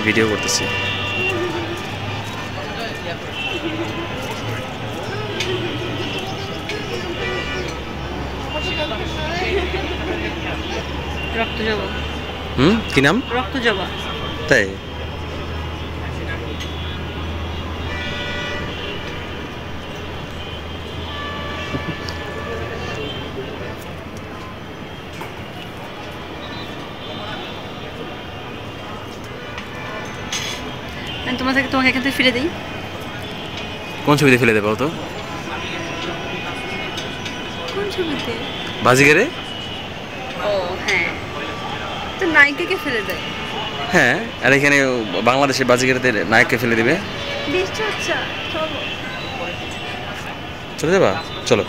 Video করতেছি। রক্তজবা। কি নাম? রক্তজবা। তাই? তোমাকে এখান থেকে ফিরে দিই। কোন ছবিতে ফেলে দেবো তো? কোন ছবিতে? বাজিগারে। ও হ্যাঁ, তো নায়িকাকে ফেলে দেয়। হ্যাঁ, আর এখানে বাংলাদেশের বাজিগারেতে নায়ককে ফেলে দিবে। বৃষ্টি হচ্ছে, চলো। চলে যাবা? চলো।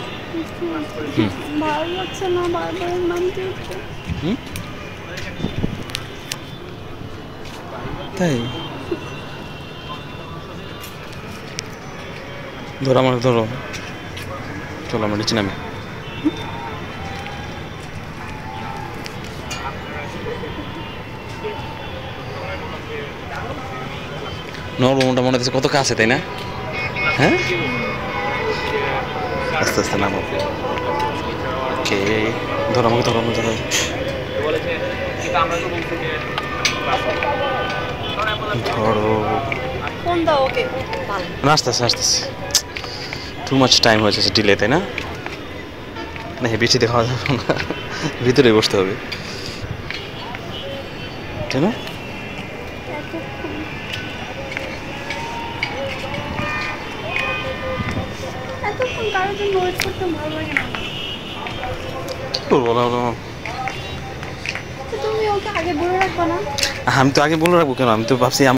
ভালো লাগছে না বারবার নামতে হচ্ছে। তাই? ধরো আমার, ধরো। চলো আমরা নিচে নামি। নরমটা মনে হচ্ছে কত কাছে, তাই না? হ্যাঁ, আস্তে আস্তে নামো। ওকে, ধরো আমাকে, ধরো আমাকে, ধরো। ধরো। আসতেছে আসতেছে। টু মাচ টাইম হয়েছে ডিলে, তাই না? না বৃষ্টিতে খাওয়া যাবে না, ভিতরে বসতে হবে, তাই না? তুমি ওকে আগে বলে রাখবা না? আমি তো আগে বলে রাখবো কেন? আমি তো ভাবছি